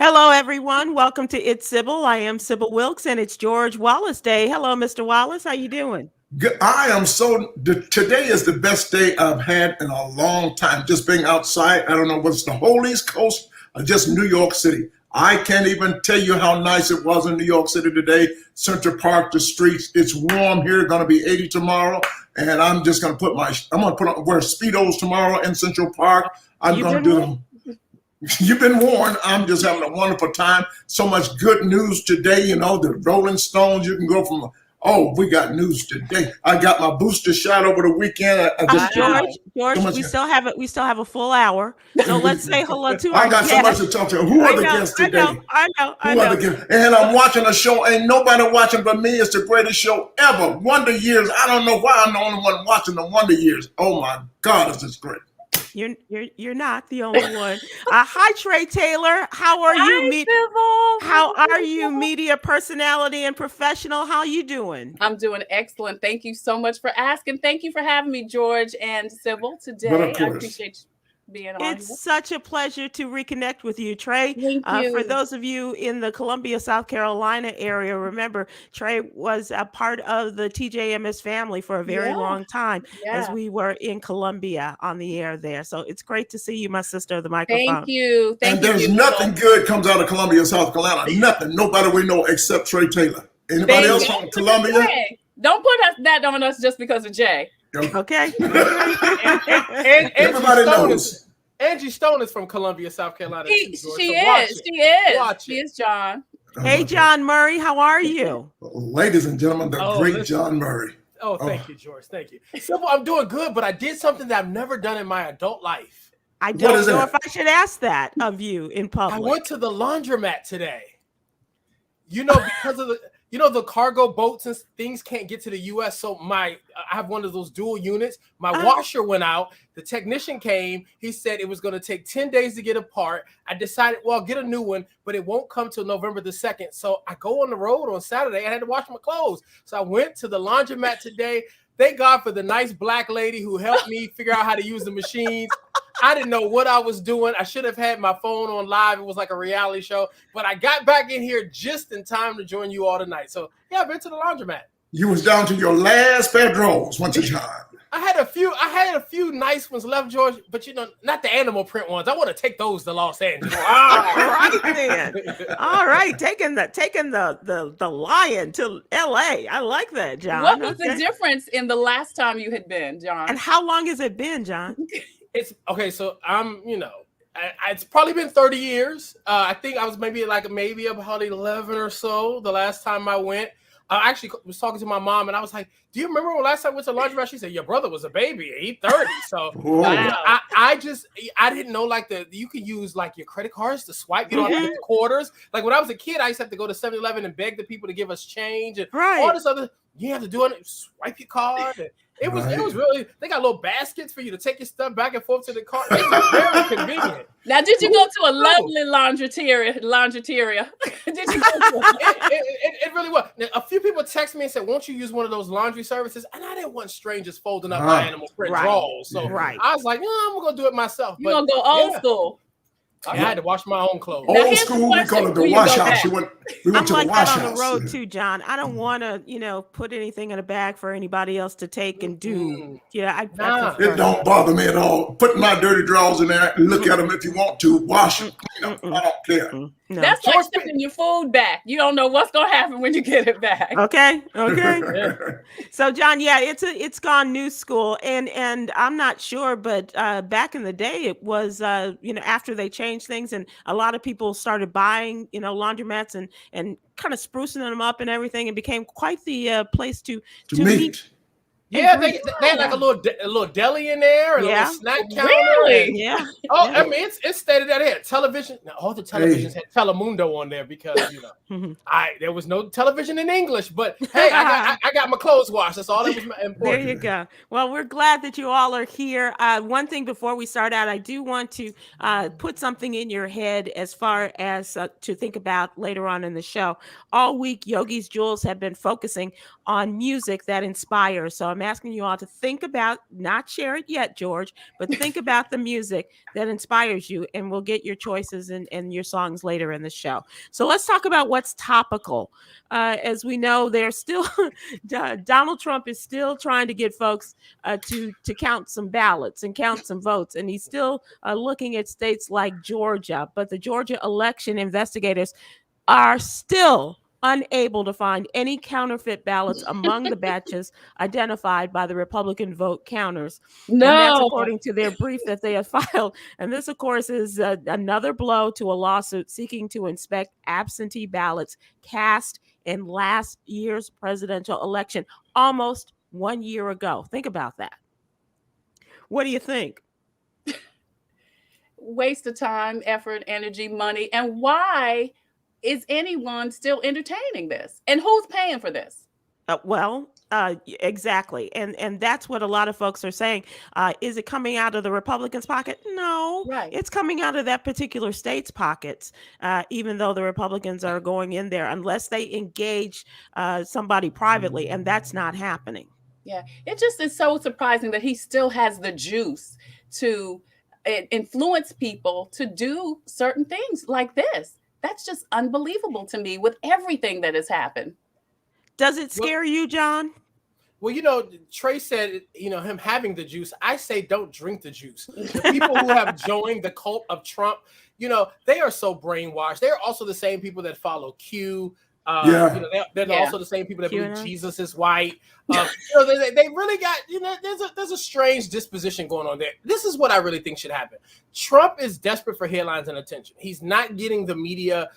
Hello, everyone. Welcome to It's Sybil. I am Sybil Wilkes, and it's George Wallace Day. Hello, Mr. Wallace. How you doing? I am today is the best day I've had in a long time. Just being outside. I don't know what's the whole East Coast or just New York City. I can't even tell you how nice it was in New York City today. Central Park, the streets. It's warm here. Going to be 80 tomorrow, and I'm just going to wear Speedos tomorrow in Central Park. I'm going to do them. You've been warned. I'm just having a wonderful time. So much good news today. You know, the Rolling Stones. You can go from. Oh, we got news today. I got my booster shot over the weekend. George, we still have a full hour. So let's say hello to I got so much to talk to. Who are the guests today? I know. And I'm watching a show. Ain't nobody watching but me. It's the greatest show ever. Wonder Years. I don't know why I'm the only one watching the Wonder Years. Oh my God, is this great. You're not the only one. Hi, Tre Tailor. How are you? How are you, media personality and professional? How you doing? I'm doing excellent. Thank you so much for asking. Thank you for having me, George and Sybil, today. I appreciate you being on. It's such a pleasure to reconnect with you, Tre. Thank you. For those of you in the Columbia, South Carolina area, remember, Tre was a part of the TJMS family for a very long time as we were in Columbia on the air there. So it's great to see you, my sister, of the microphone. Thank you. There's nothing good comes out of Columbia, South Carolina. Nothing. Nobody we know except Tre Taylor. Anybody else from Columbia? Don't put that on us just because of Jay. Okay. Everybody knows. Angie Stone is from Columbia, South Carolina. She is, John. Hey, John Murray, how are you? Ladies and gentlemen, the great John Murray. Oh, thank you, George. Thank you. Sybil, I'm doing good, but I did something that I've never done in my adult life. I don't know if I should ask that of you in public. I went to the laundromat today. You know, because of the cargo boats and things can't get to the U.S. So I have one of those dual units. My washer went out. The technician came. He said it was going to take 10 days to get a part. I decided, well, I'll get a new one, but it won't come till November the 2nd. So I go on the road on Saturday. I had to wash my clothes. So I went to the laundromat today. Thank God for the nice black lady who helped me figure out how to use the machines. I didn't know what I was doing. I should have had my phone on live. It was like a reality show. But I got back in here just in time to join you all tonight. So, yeah, I've been to the laundromat. You was down to your last pair of drawers, once a time. I had a few nice ones left, George, but not the animal print ones. I want to take those to Los Angeles. All right, then. All right, taking the lion to LA. I like that, John. What was the difference in the last time you had been, John? And how long has it been, John? It's okay. So it's probably been 30 years. I think I was maybe about 11 or so the last time I went. I actually was talking to my mom and I was like, do you remember when last time I went to laundromat? She said, your brother was a baby. He's 30. So I didn't know you could use like your credit cards to swipe, get on quarters. Like when I was a kid, I used to have to go to 7-Eleven and beg the people to give us change and all this other. You have to do it, swipe your card. And it was really, they got little baskets for you to take your stuff back and forth to the car. It was very convenient. Now, did you go to a lovely laundriteria? Did you go to it really was. Now, a few people texted me and said, won't you use one of those laundry services? And I didn't want strangers folding up my animal print drawers. So I was like, I'm going to do it myself. You're going to go old school. I had to wash my own clothes. Old school, we call it the wash house. We went to the wash house. I'm like that on the road too, John. I don't want to, put anything in a bag for anybody else to take and do. Yeah, it don't bother me at all. Put my dirty drawers in there and look at them if you want to. Wash them. I don't care. No. That's like sending your food back. You don't know what's gonna happen when you get it back. Okay. So, John, it's gone new school, and I'm not sure, but back in the day, it was after they changed things, and a lot of people started buying laundromats and kind of sprucing them up and everything, and became quite the place to meet. Yeah, they had like a little deli in there and a little snack counter. Really? Yeah. Oh, I mean, it's stated that here. Television. Now, all the televisions had Telemundo on there because there was no television in English. But hey, I got my clothes washed. That's all that was important. There you go. Well, we're glad that you all are here. One thing before we start out, I do want to put something in your head as far as to think about later on in the show. All week, Yogi's Jewels have been focusing on music that inspires. So I'm I'm asking you all to think about, not share it yet, George, but think about the music that inspires you, and we'll get your choices and your songs later in the show. So let's talk about what's topical. As we know, there's still Donald Trump is still trying to get folks to count some ballots and count some votes, and he's still looking at states like Georgia. But the Georgia election investigators are still unable to find any counterfeit ballots among the batches identified by the Republican vote counters. No. And that's according to their brief that they have filed. And this, of course, is another blow to a lawsuit seeking to inspect absentee ballots cast in last year's presidential election, almost 1 year ago. Think about that. What do you think? Waste of time, effort, energy, money. And why is anyone still entertaining this? And who's paying for this? Exactly. And that's what a lot of folks are saying. Is it coming out of the Republicans' pocket? No, right. It's coming out of that particular state's pockets, even though the Republicans are going in there, unless they engage somebody privately, and that's not happening. Yeah, it just is so surprising that he still has the juice to influence people to do certain things like this. That's just unbelievable to me with everything that has happened. Does it scare you, John? Well, Trey said, him having the juice. I say don't drink the juice. The people who have joined the cult of Trump, they are so brainwashed. They're also the same people that follow Q. They're also the same people that believe Jesus is white. They really got, there's a strange disposition going on there. This is what I really think should happen. Trump is desperate for headlines and attention. He's not getting the media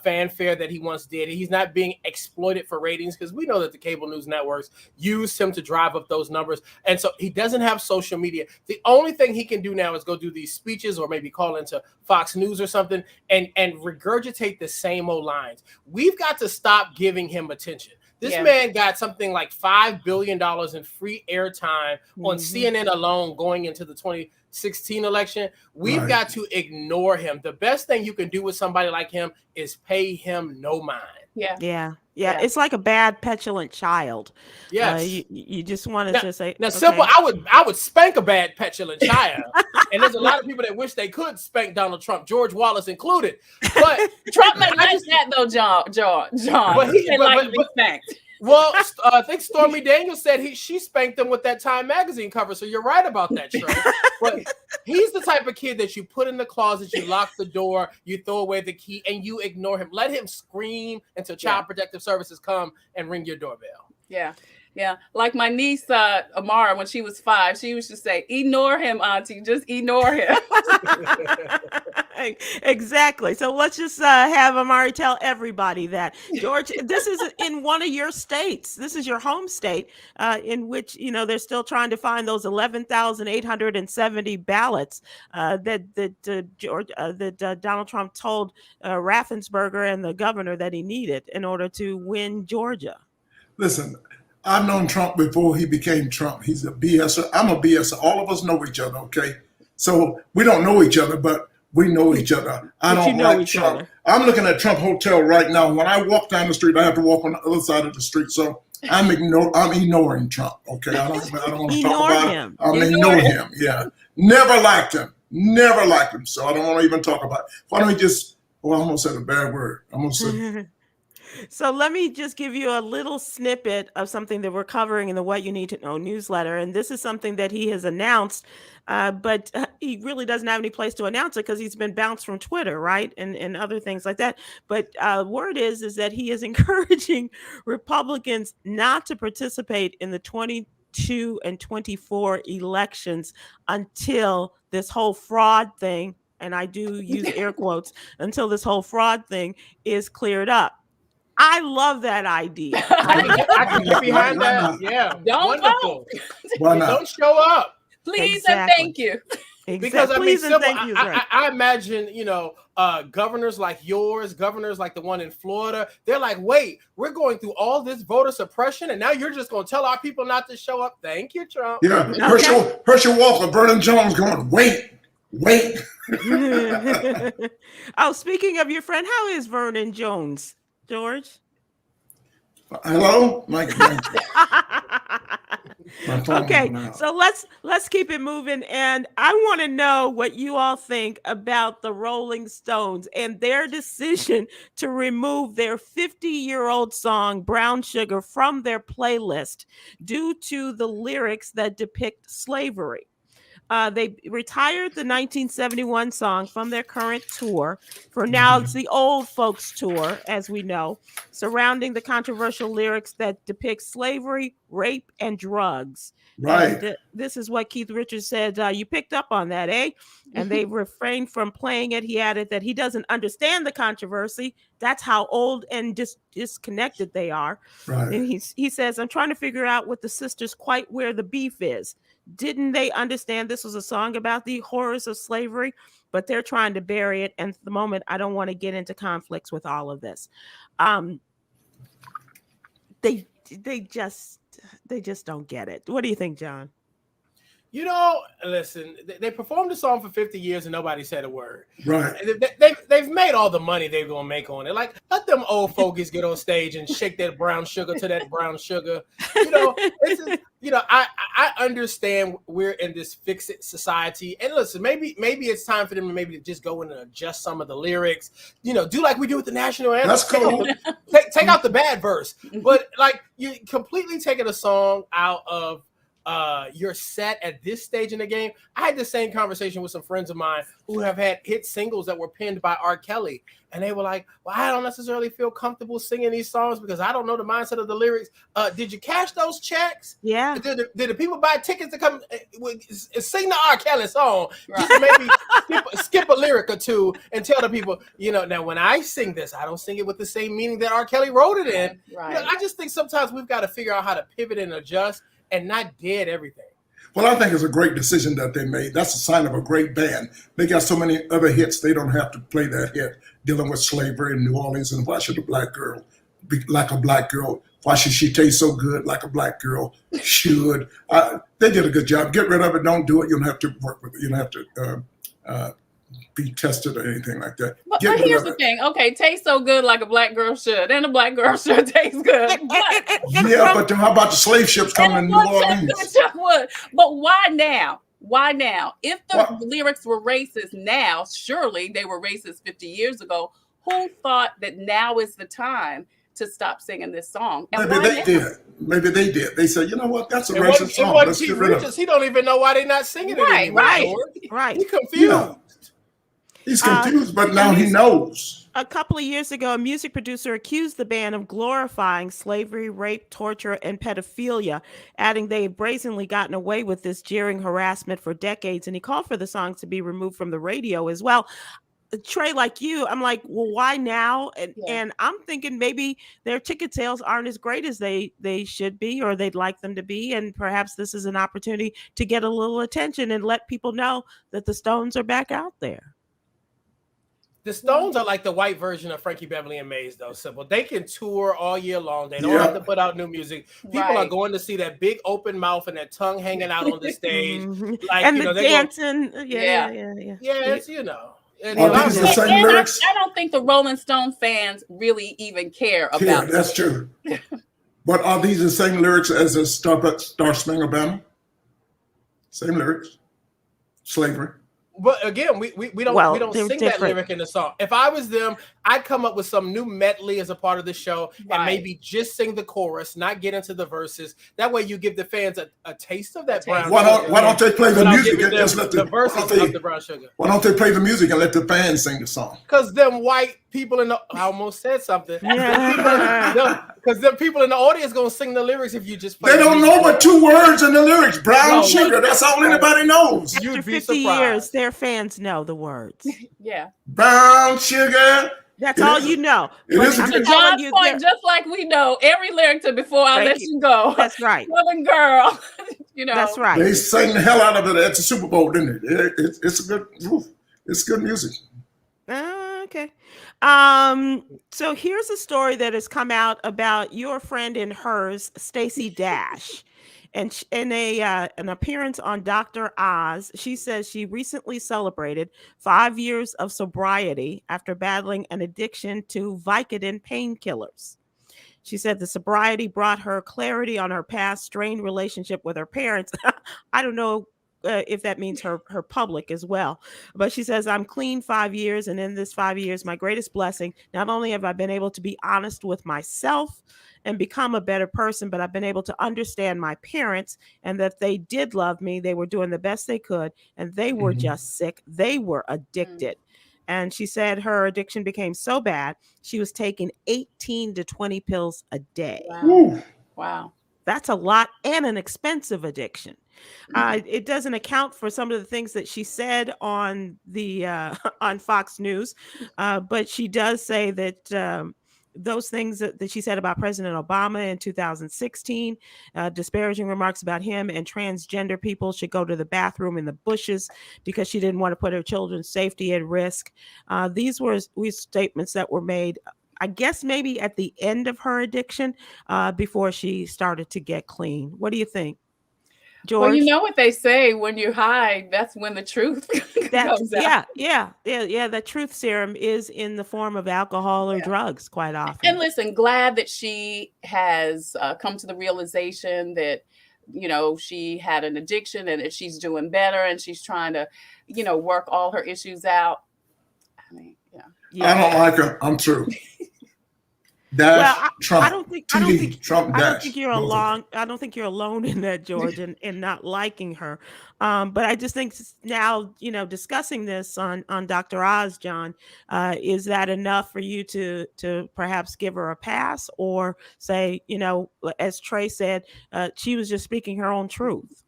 fanfare that he once did. He's not being exploited for ratings, because we know that the cable news networks used him to drive up those numbers. And so he doesn't have social media. The only thing he can do now is go do these speeches, or maybe call into Fox News or something and regurgitate the ssame old lines. We've got to stop giving him attention. This man got something like $5 billion in free airtime on CNN alone going into the 2016 election. We've got to ignore him. The best thing you can do with somebody like him is pay him no mind. Yeah. It's like a bad, petulant child. Yes. You just want to just say. Now, Sybil, I would spank a bad, petulant child. And there's a lot of people that wish they could spank Donald Trump, George Wallace included. But Trump may like that though, John. But he may like to be spanked. Well, I think Stormy Daniels said she spanked him with that Time magazine cover. So you're right about that, Trey. But he's the type of kid that you put in the closet, you lock the door, you throw away the key, and you ignore him. Let him scream until Child Protective Services come and ring your doorbell. Yeah. Like my niece, Amara, when she was 5, she used to say, ignore him, Auntie. Just ignore him. Exactly. So let's just have Amari tell everybody that. George, this is in one of your states. This is your home state, in which, they're still trying to find those 11,870 ballots that Donald Trump told Raffensperger and the governor that he needed in order to win Georgia. Listen, I've known Trump before he became Trump. He's a BSer. I'm a BSer. All of us know each other, okay? So we don't know each other, but we know each other. I don't like Trump. I'm looking at Trump Hotel right now. When I walk down the street, I have to walk on the other side of the street. So I'm ignoring Trump, okay? I don't want to talk about him. I'm ignoring him, yeah. Never liked him. So I don't want to even talk about it. Why don't we just, I almost said a bad word. I almost said. So let me just give you a little snippet of something that we're covering in the What You Need to Know newsletter. And this is something that he has announced, but he really doesn't have any place to announce it because he's been bounced from Twitter, right? And other things like that. But word is that he is encouraging Republicans not to participate in the 22 and 24 elections until this whole fraud thing, and I do use air quotes, until this whole fraud thing is cleared up. I love that idea. I can get behind that. Yeah. Wonderful. Why not? Don't show up. Please and thank you. Because I imagine, governors like yours, governors like the one in Florida, they're like, wait, we're going through all this voter suppression, and now you're just going to tell our people not to show up. Thank you, Trump. Yeah, okay. Herschel Walker, Vernon Jones going, wait. Oh, speaking of your friend, how is Vernon Jones, George? Hello, my phone Okay, went out. so let's keep it moving, and I want to know what you all think about the Rolling Stones and their decision to remove their 50-year-old song Brown Sugar from their playlist due to the lyrics that depict slavery. They retired the 1971 song from their current tour. For now, it's the old folks tour, as we know, surrounding the controversial lyrics that depict slavery, rape, and drugs. Right. And this is what Keith Richards said. You picked up on that, eh? And they refrained from playing it. He added that he doesn't understand the controversy. That's how old and disconnected they are. Right. And he says, I'm trying to figure out with the sisters quite where the beef is. Didn't they understand this was a song about the horrors of slavery? But they're trying to bury it. And at the moment, I don't want to get into conflicts with all of this. They just don't get it. What do you think, John? You know, listen, they performed the song for 50 years and nobody said a word. Right. They've made all the money they're going to make on it. Like, let them old fogies get on stage and shake that brown sugar to that brown sugar. You know, I understand we're in this fix-it society. And listen, maybe it's time for them to maybe just go in and adjust some of the lyrics. You know, do like we do with the national anthem. That's cool. Take out the bad verse. But, like, you're completely taking a song out of your set at this stage in the game. I had the same conversation with some friends of mine who have had hit singles that were penned by R. Kelly, and they were like, well, I don't necessarily feel comfortable singing these songs because I don't know the mindset of the lyrics. Did you cash those checks? Yeah. Did the people buy tickets to come sing the R. Kelly song? Right. Just maybe skip a lyric or two and tell the people, you know, now when I sing this, I don't sing it with the same meaning that R. Kelly wrote it in. Right. You know, I just think sometimes we've got to figure out how to pivot and adjust and not dead everything. Well, I think it's a great decision that they made. That's a sign of a great band. They got so many other hits, they don't have to play that hit dealing with slavery in New Orleans. And why should a black girl be like a black girl? Why should she taste so good like a black girl should? They did a good job. Get rid of it. Don't do it. You don't have to work with it. You don't have to be tested or anything like that. But here's the thing. Okay, taste so good like a black girl should, and a black girl should taste good. But, yeah, but how about the slave ships coming in New Orleans? But why now? Why now? If the lyrics were racist now, surely they were racist 50 years ago. Who thought that now is the time to stop singing this song? And maybe they did. Maybe they did. They said, you know what? That's a racist song. Let's get rid of it. He don't even know why they're not singing it anymore. Right. He's confused. Yeah. He's confused, but now he knows. A couple of years ago, a music producer accused the band of glorifying slavery, rape, torture, and pedophilia, adding they've brazenly gotten away with this jeering harassment for decades, and he called for the songs to be removed from the radio as well. Trey, like you, I'm like, well, why now? And I'm thinking maybe their ticket sales aren't as great as they should be or they'd like them to be, and perhaps this is an opportunity to get a little attention and let people know that the Stones are back out there. The Stones are like the white version of Frankie Beverly and Maze, though. Simple. They can tour all year long. They don't have to put out new music. People are going to see that big open mouth and that tongue hanging out on the stage, like and the dancing. Yeah. It's, you know. And these the same lyrics? I don't think the Rolling Stone fans really even care about. That's true. But are these the same lyrics as the Star Spangled Banner? Same lyrics. Slavery. But again, we don't sing that lyric in the song. If I was them, I'd come up with some new medley as a part of the show and maybe just sing the chorus, not get into the verses. That way you give the fans a taste of that brown sugar. Why don't they play the music and just let the verses of the brown sugar? Why don't they play the music and let the fans sing the song? Because them white people I almost said something. Because them people in the audience gonna sing the lyrics if you just play. They don't know but two words in the lyrics. Brown sugar. That's all anybody knows. After 50 years, their fans know the words. Yeah. Brown sugar. That's all you know. It is to John's point, just like we know every lyric to Before I Let You Go. That's right. Southern Girl. You know. That's right. They sang the hell out of it at the Super Bowl, didn't it? It's good music. Okay. So here's a story that has come out about your friend and hers, Stacey Dash. And in an appearance on Dr. Oz, she says she recently celebrated 5 years of sobriety after battling an addiction to Vicodin painkillers. She said the sobriety brought her clarity on her past strained relationship with her parents. I don't know if that means her public as well. But she says, I'm clean 5 years. And in this 5 years, my greatest blessing, not only have I been able to be honest with myself and become a better person, but I've been able to understand my parents and that they did love me. They were doing the best they could, and they were just sick. They were addicted. And she said her addiction became so bad, she was taking 18 to 20 pills a day. Wow. That's a lot and an expensive addiction. It doesn't account for some of the things that she said on the on Fox News, but she does say that those things that she said about President Obama in 2016, disparaging remarks about him and transgender people should go to the bathroom in the bushes because she didn't want to put her children's safety at risk. These were statements that were made, I guess, maybe at the end of her addiction, before she started to get clean. What do you think, George? Well, you know what they say, when you're high, that's when the truth comes out. Yeah. The truth serum is in the form of alcohol or drugs quite often. And listen, glad that she has come to the realization that, you know, she had an addiction and that she's doing better and she's trying to, you know, work all her issues out. I mean, I don't like her. I'm through. Dash, well, Trump. I don't think Trump. Dash. I don't think you're alone. I don't think you're alone in that, George, and not liking her. But I just think now, you know, discussing this on Dr. Oz, John, is that enough for you to perhaps give her a pass, or say, you know, as Trey said, she was just speaking her own truth?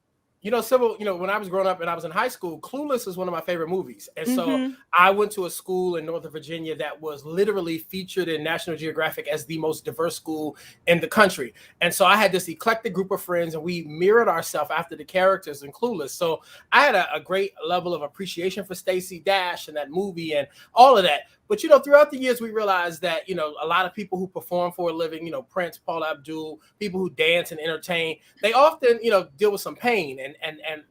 You know, Sybil, you know, when I was growing up and I was in high school, Clueless is one of my favorite movies. And so I went to a school in Northern Virginia that was literally featured in National Geographic as the most diverse school in the country. And so I had this eclectic group of friends and we mirrored ourselves after the characters in Clueless. So I had a great level of appreciation for Stacey Dash and that movie and all of that. But, you know, throughout the years, we realized that, you know, a lot of people who perform for a living, you know, Prince, Paula Abdul, people who dance and entertain, they often, you know, deal with some pain and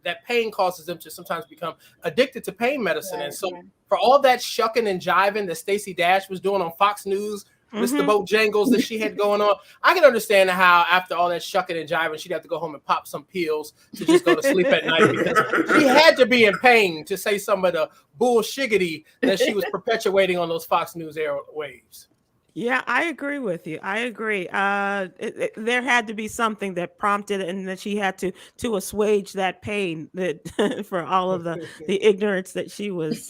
that pain causes them to sometimes become addicted to pain medicine. And so for all that shucking and jiving that Stacey Dash was doing on Fox News, Mr. Bojangles that she had going on, I can understand how after all that shucking and jiving, she'd have to go home and pop some pills to just go to sleep at night, because she had to be in pain to say some of the bullshiggity that she was perpetuating on those Fox News airwaves. Yeah, I agree with you. I agree. There had to be something that prompted it, and that she had to assuage that pain that for all of the ignorance that she was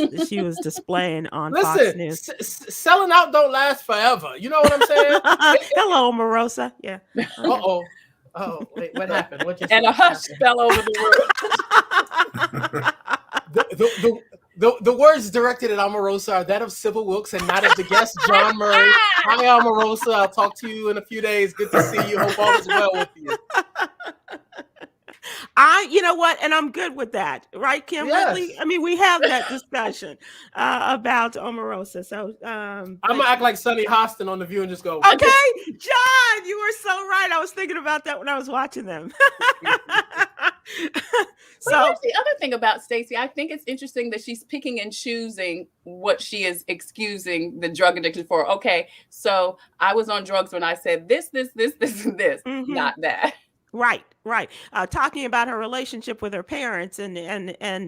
displaying on Fox News. Selling out don't last forever. You know what I'm saying? Hello, Omarosa. Yeah. Oh, wait, what happened? What just and a hush fell over the room. The words directed at Omarosa are that of Sybil Wilkes and not of the guest, John Murray. Hi, Omarosa. I'll talk to you in a few days. Good to see you. Hope all is well with you. You know what? And I'm good with that. Right, Kim? Yes. Really? I mean, we have that discussion about Omarosa. So I'm going to act like Sonny Hostin on The View and just go. Okay, John, you were so right. I was thinking about that when I was watching them. So here's the other thing about Stacey. I think it's interesting that she's picking and choosing what she is excusing the drug addiction for. Okay, so I was on drugs when I said this, and this, not that. Right. Talking about her relationship with her parents and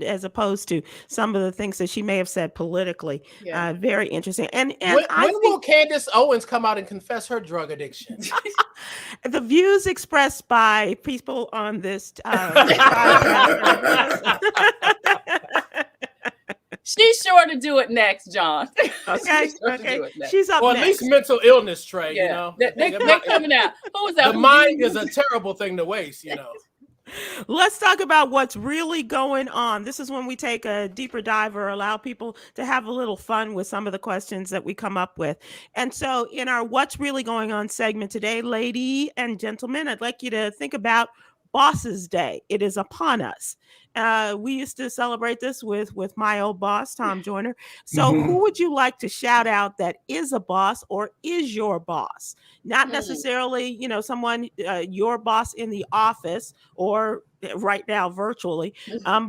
as opposed to some of the things that she may have said politically. Very interesting. And when will Candace Owens come out and confess her drug addiction? The views expressed by people on this She's sure to do it next, John. Okay. She's up or next. At least mental illness, Trey, you know. They're coming out. Who was that? The mind is a terrible thing to waste, you know. Let's talk about what's really going on. This is when we take a deeper dive or allow people to have a little fun with some of the questions that we come up with. And so in our What's Really Going On segment today, lady and gentlemen, I'd like you to think about Bosses Day. It is upon us. We used to celebrate this with my old boss, Tom Joyner. So Mhm. who would you like to shout out that is a boss or is your boss? Not necessarily, someone, your boss in the office or right now virtually,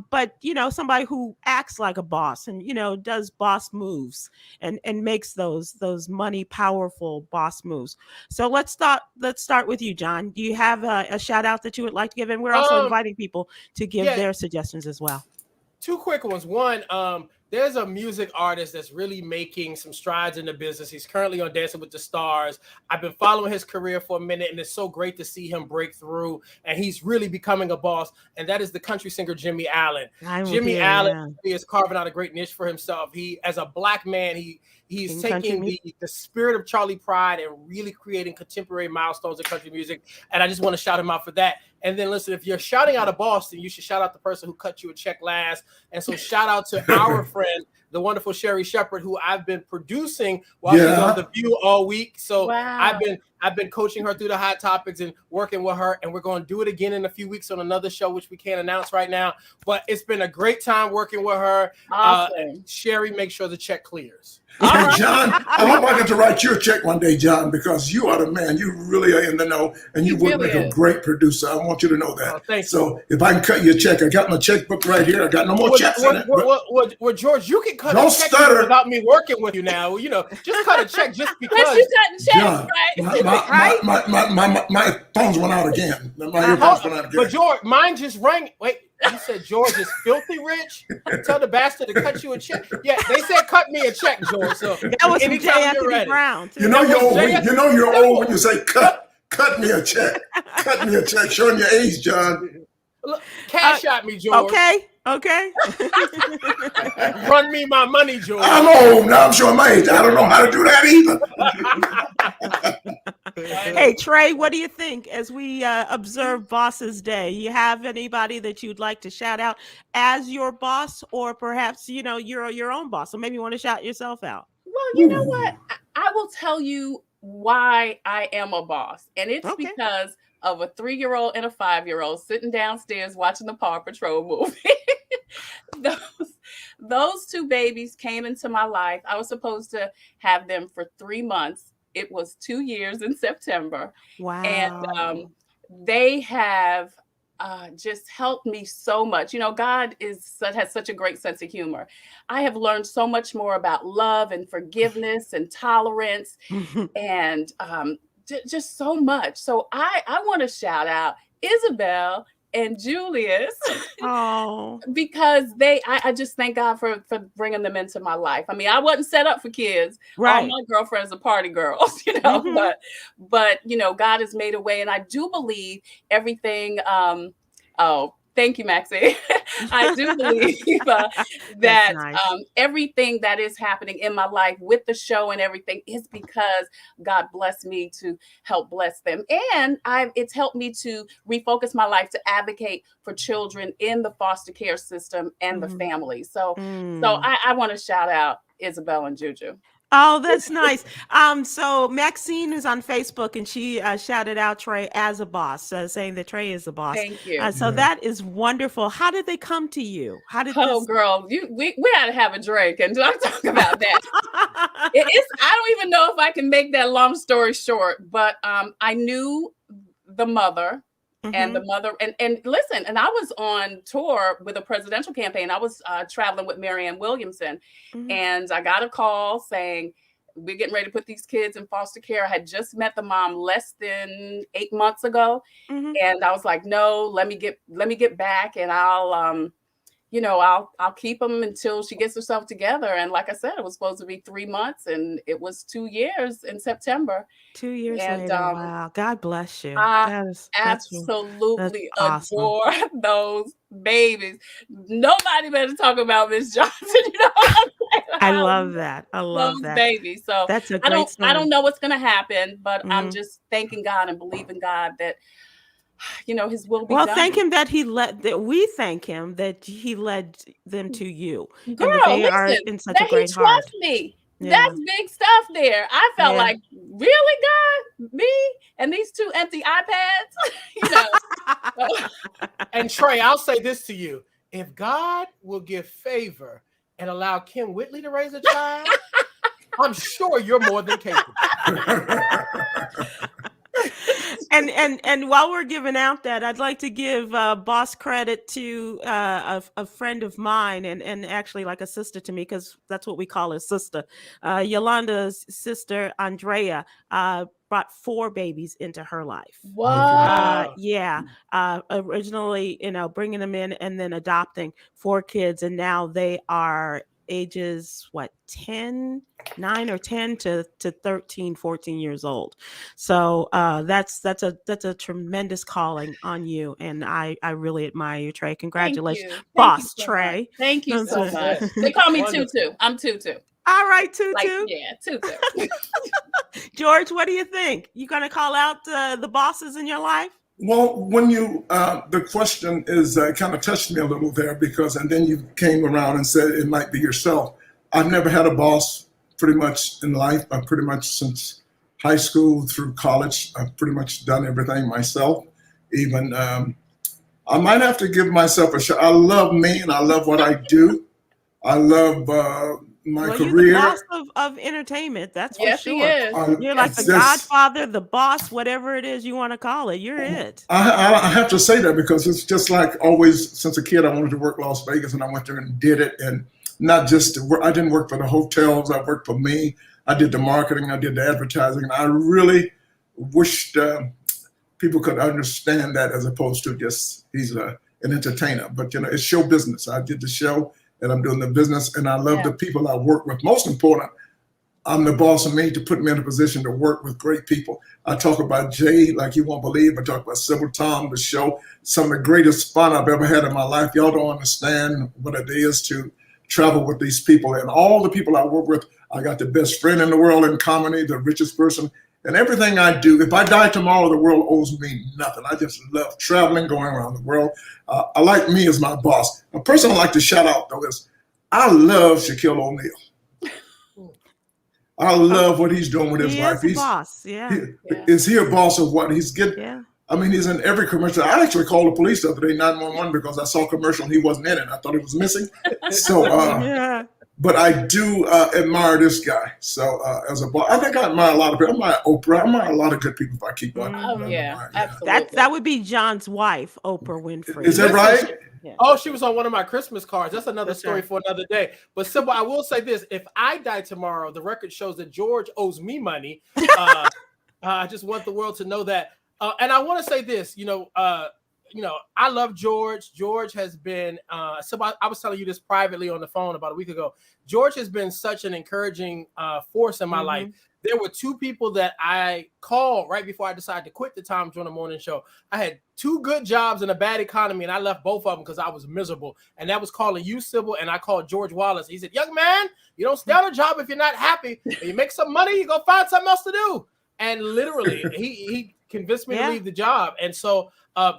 but somebody who acts like a boss and does boss moves and makes those money powerful boss moves. So let's start with you, John. Do you have a shout out that you would like to give? And we're also inviting people to give their suggestions as well. Two quick ones. One, there's a music artist that's really making some strides in the business. He's currently on Dancing with the Stars. I've been following his career for a minute, and it's so great to see him break through, and he's really becoming a boss, and that is the country singer Jimmy Allen. Jimmy Allen is carving out a great niche for himself. He, as a Black man, he's taking the spirit of Charlie Pride and really creating contemporary milestones in country music, and I just want to shout him out for that. And then listen, if you're shouting out a boss, then you should shout out the person who cut you a check last. And so shout out to our friend, the wonderful Sherry Shepard, who I've been producing while she's on The View all week. So I've been coaching her through the hot topics and working with her. And we're going to do it again in a few weeks on another show, which we can't announce right now. But it's been a great time working with her. Awesome. Sherry, make sure the check clears. And John, I hope I get to write you a check one day, John, because you are the man. You really are in the know, and you would make a great producer. I want you to know that. Thanks. So if I can cut you a check, I got my checkbook right here. I got no more checks in it. Well, George, you can cut a check without me working with you now. Just cut a check just because. But you cutting checks, John, my phones went out again. My earphones went out again. But George, mine just rang. Wait. You said George is filthy rich? Tell the bastard to cut you a check. Yeah, they said cut me a check, George. So that was from J. Anthony Brown. Too. You're old when you say cut me a check. Cut me a check. Showing your age, John. Look, cash out me, George. Okay. Run me my money, George. I'm old now. I'm showing my age. I don't know how to do that either. Hey, Trey, what do you think as we observe Bosses Day? You have anybody that you'd like to shout out as your boss, or perhaps, you're your own boss, so maybe you want to shout yourself out? Well, you know what? I will tell you why I am a boss. And it's because of a 3-year-old and a 5-year-old sitting downstairs watching the Paw Patrol movie. Those two babies came into my life. I was supposed to have them for 3 months. It was 2 years in September. Wow. And they have just helped me so much. God has such a great sense of humor. I have learned so much more about love and forgiveness and tolerance and just so much. So I want to shout out Isabel and Julius because I just thank God for bringing them into my life. I mean, I wasn't set up for kids. Right. All my girlfriends are party girls, but God has made a way. And I do believe everything. Thank you, Maxie. I do believe that nice. Everything that is happening in my life with the show and everything is because God blessed me to help bless them. And it's helped me to refocus my life to advocate for children in the foster care system and the family. So I want to shout out Isabel and Juju. Oh, that's nice. So Maxine is on Facebook and she shouted out Trey as a boss, saying that Trey is a boss. Thank you. So that is wonderful. How did they come to you? Girl, we got to have a drink and talk about that. I don't even know if I can make that long story short, but I knew the mother. And the mother, and listen, and I was on tour with a presidential campaign. I was traveling with Marianne Williamson, and I got a call saying, we're getting ready to put these kids in foster care. I had just met the mom less than 8 months ago. And I was like, no, let me get back and I'll keep them until she gets herself together. And like I said, it was supposed to be 3 months and it was 2 years in September. 2 years later. Wow. God bless you. That's absolutely adore those babies. Nobody better talk about Miss Johnson. I love that. I love those that. babies. So that's a great story. I don't know what's going to happen, but I'm just thanking God and believing God that his will be done. Well, thank him that we thank him that he led them to you. Girl, and that they are in such a great heart. Trust me. Yeah. That's big stuff there. I felt like, really, God? Me? And these two empty iPads? And Trey, I'll say this to you. if God will give favor and allow Kim Whitley to raise a child, I'm sure you're more than capable. And while we're giving out that, I'd like to give boss credit to a friend of mine and actually like a sister to me, because that's what we call a sister. Yolanda's sister, Andrea, brought 4 babies into her life. Wow. Originally, bringing them in and then adopting 4 kids. And now they are ages, 9 or 10 to 13, 14 years old. So that's a tremendous calling on you. And I really admire you, Trey. Congratulations, boss Trey. Thank you so much. They call me Tutu. I'm Tutu. All right, Tutu. Tutu. George, what do you think? You going to call out the bosses in your life? Well, when you, the question is kind of touched me a little there and then you came around and said it might be yourself. I've never had a boss pretty much in life. I've pretty much since high school through college, I've pretty much done everything myself. Even, I might have to give myself a shot. I love me and I love what I do. I love my career. You're the boss of entertainment, that's for sure. He is. You're like the godfather, the boss, whatever it is you want to call it. You're it. I have to say that because it's just like always since a kid, I wanted to work Las Vegas and I went there and did it. And not just to work, I didn't work for the hotels. I worked for me. I did the marketing. I did the advertising. I really wished people could understand that as opposed to just he's an entertainer. But, it's show business. I did the show. And I'm doing the business, and I love the people I work with. Most important, I'm the boss of me to put me in a position to work with great people. I talk about Jay like you won't believe. I talk about Sybil, Tom, the show, some of the greatest fun I've ever had in my life. Y'all don't understand what it is to travel with these people. And all the people I work with, I got the best friend in the world in comedy, the richest person. And everything I do, if I die tomorrow, the world owes me nothing. I just love traveling, going around the world. I like me as my boss. A person I like to shout out, though, is I love Shaquille O'Neal. I love what he's doing with his life. He's a boss, Is he a boss of what? He's getting. Yeah. I mean, he's in every commercial. I actually called the police the other day, 911, because I saw a commercial and he wasn't in it. I thought he was missing. So, but I do admire this guy. So as a boss, I think I admire a lot of people. I admire Oprah. I admire a lot of good people if I keep on. Absolutely. That would be John's wife, Oprah Winfrey. Is that right? Yeah. Oh, she was on one of my Christmas cards. That's another story for another day. But Sybil, I will say this. If I die tomorrow, the record shows that George owes me money. I just want the world to know that. And I want to say this, I love George. George has been, I was telling you this privately on the phone about a week ago. George has been such an encouraging force in my life. There were 2 people that I called right before I decided to quit the Tom Joyner Morning Show. I had 2 good jobs and a bad economy, and I left both of them because I was miserable. And that was calling you, Sybil, and I called George Wallace. He said, young man, you don't stay on a job if you're not happy. When you make some money, you go find something else to do. And literally, he convinced me to leave the job. And so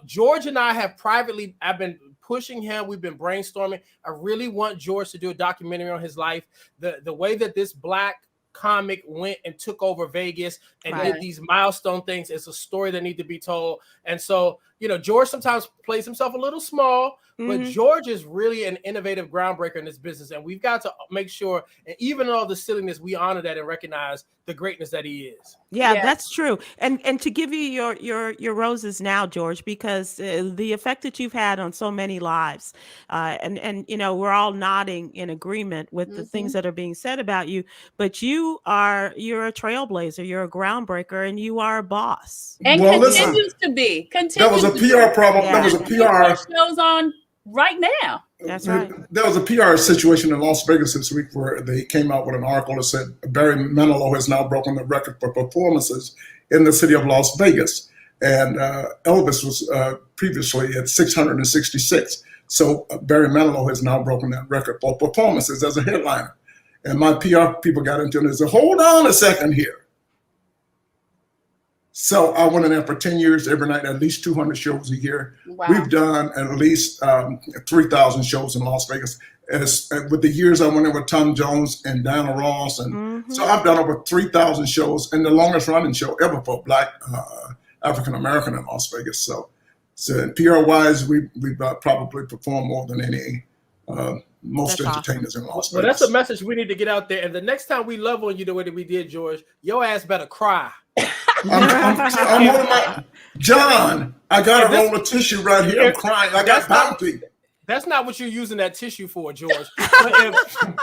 George and I have privately, I've been pushing him. We've been brainstorming. I really want George to do a documentary on his life. The way that this Black comic went and took over Vegas and did these milestone things is a story that needs to be told. And so, George sometimes plays himself a little small, but George is really an innovative groundbreaker in this business. And we've got to make sure, and even in all the silliness, we honor that and recognize the greatness that he is. Yeah, that's true. And to give you your roses now, George, because the effect that you've had on so many lives, and we're all nodding in agreement with the things that are being said about you, but you're a trailblazer, you're a groundbreaker, and you are a boss. And continues to be. That was a PR problem. That was a PR shows on right now. That's right. There was a PR situation in Las Vegas this week where they came out with an article that said Barry Manilow has now broken the record for performances in the city of Las Vegas. And Elvis was previously at 666. So Barry Manilow has now broken that record for performances as a headliner. And my PR people got into it and said, hold on a second here. So I went in there for 10 years, every night, at least 200 shows a year. Wow. We've done at least 3,000 shows in Las Vegas. With the years I went in with Tom Jones and Diana Ross. And so I've done over 3,000 shows and the longest running show ever for Black African-American in Las Vegas. So So PR wise, we probably perform more than any most That's entertainers in Las Vegas. Well, that's a message we need to get out there. And the next time we love on you the way that we did, George, your ass better cry. I'm holding my John. I got a roll of tissue right here. I'm crying. I got bounty. That's not what you're using that tissue for, George. But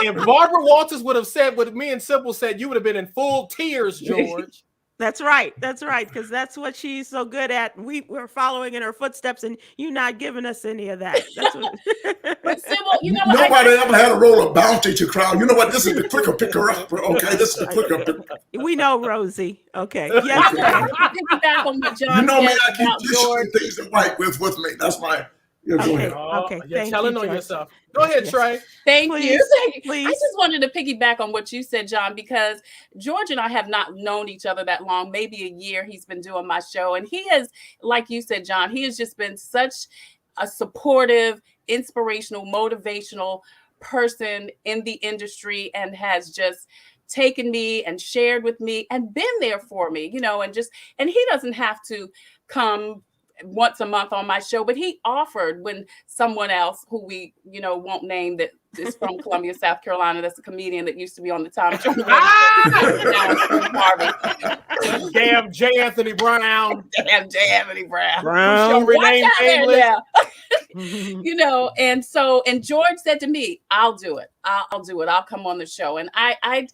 if Barbara Walters would have said what me and Sybil said, you would have been in full tears, George. That's right. That's right. Because that's what she's so good at. We're following in her footsteps, and you not giving us any of that. That's what... But Sybil, you know what? Nobody ever had a roll of bounty to crown. You know what? This is the clicker picker up. Okay, this is the clicker picker. We know, Rosie. Okay. Yes. Piggyback on what John You know me. said I keep about tissues George. and things to wipe with me. That's my. Yeah, go ahead. Okay. You're Thank telling you, on George. yourself. Go ahead, Yes. Trey. Thank Please, you. I please. just wanted to piggyback on what you said, John, because George and I have not known each other that long, maybe a year. He's been doing my show. And he has, like you said, John, he has just been such a supportive, inspirational, motivational person in the industry and has just taken me and shared with me and been there for me, you know, and he doesn't have to come once a month on my show, but he offered when someone else who we, you know, won't name that is from Columbia, South Carolina, that's a comedian that used to be on the Tom Jones. Damn J. Anthony Brown. Damn J. Anthony Brown. Show renamed English. You know, and George said to me, I'll do it. I'll do it. I'll come on the show. And I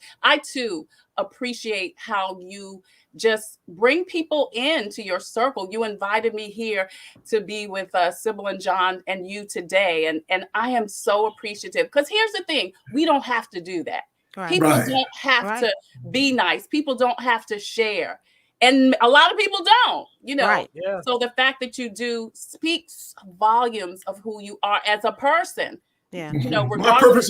too appreciate how you just bring people into your circle. You invited me here to be with Sybil and John and you today. And I am so appreciative because here's the thing. We don't have to do that. Right. People Right. don't have to be nice. People don't have to share. And a lot of people don't, you know. Right. Yeah. So the fact that you do speaks volumes of who you are as a person. Yeah. You know, My purpose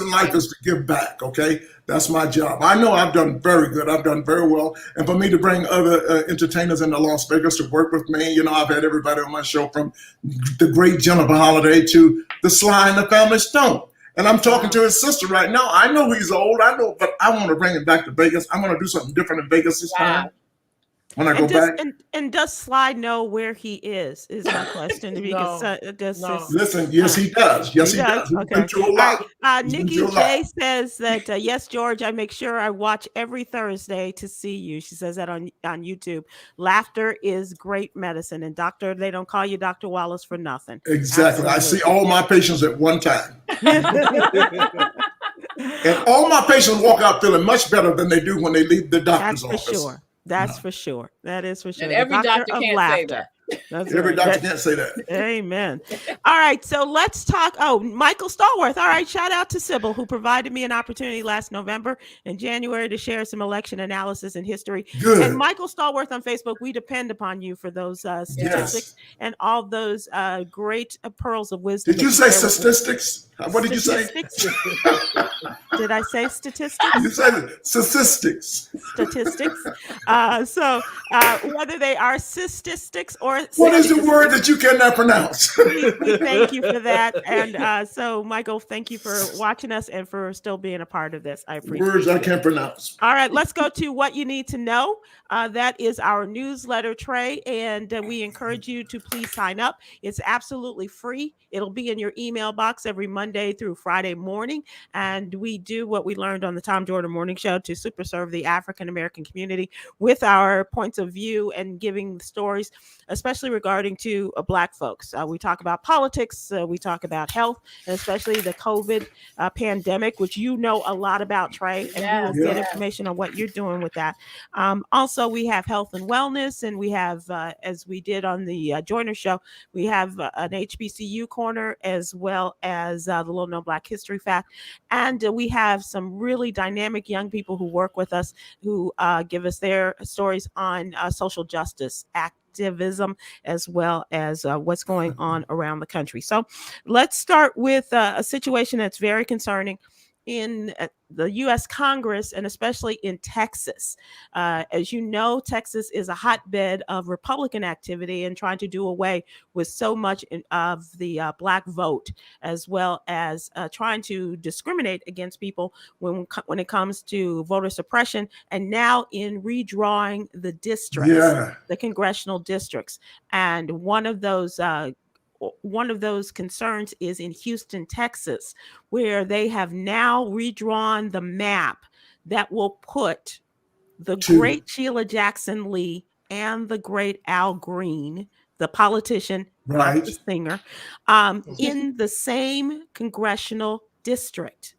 in life is to give back. Okay, that's my job. I know I've done very good. I've done very well, and for me to bring other entertainers into Las Vegas to work with me, you know, I've had everybody on my show from the great Jennifer Holliday to the Sly and the Family Stone. And I'm talking to his sister right now. I know he's old. I know, but I want to bring him back to Vegas. I'm going to do something different in Vegas this time. When I go back. And does Sly know where he is my question. Because Listen, yes, he does. Yes, he does. He's Okay. been through a lot. Nikki J says that, yes, George, I make sure I watch every Thursday to see you. She says that on YouTube. Laughter is great medicine. And they don't call you Dr. Wallace for nothing. Exactly. Absolutely. I see all my patients at one time. And all my patients walk out feeling much better than they do when they leave the doctor's office. That's for sure. That's for sure. That is for sure. And every doctor can't say that. Every doctor can't say that. Amen. All right. So let's talk. Oh, Michael Stallworth. All right. Shout out to Sybil, who provided me an opportunity last November and January to share some election analysis and history. Good. And Michael Stallworth on Facebook, we depend upon you for those statistics and all those great pearls of wisdom. Did you say statistics? What did you say? Did I say statistics? You said statistics. Statistics. So whether they are statistics or what is the word that you cannot pronounce? we thank you for that. And so, Michael, thank you for watching us and for still being a part of this. I appreciate Words it. I can't pronounce. All right, let's go to what you need to know. That is our newsletter, Trey, and we encourage you to please sign up. It's absolutely free. It'll be in your email box every Monday through Friday morning. And we do what we learned on the Tom Jordan Morning Show to super serve the African-American community with our points of view and giving stories, especially regarding to Black folks. We talk about politics. We talk about health, and especially the COVID pandemic, which you know a lot about, Trey, and you will get information on what you're doing with that. Also, we have health and wellness, and we have, as we did on the Joyner Show, we have an HBCU corner as well as the Little Known Black History Fact. And we have some really dynamic young people who work with us who give us their stories on social justice activism as well as what's going on around the country. So let's start with a situation that's very concerning. in the U.S. Congress, and especially in Texas. As you know, Texas is a hotbed of Republican activity and trying to do away with so much of the Black vote, as well as trying to discriminate against people when it comes to voter suppression, and now in redrawing the districts, the congressional districts. And one of those concerns is in Houston, Texas, where they have now redrawn the map that will put the great Sheila Jackson Lee and the great Al Green, the politician, not the singer, in the same congressional district,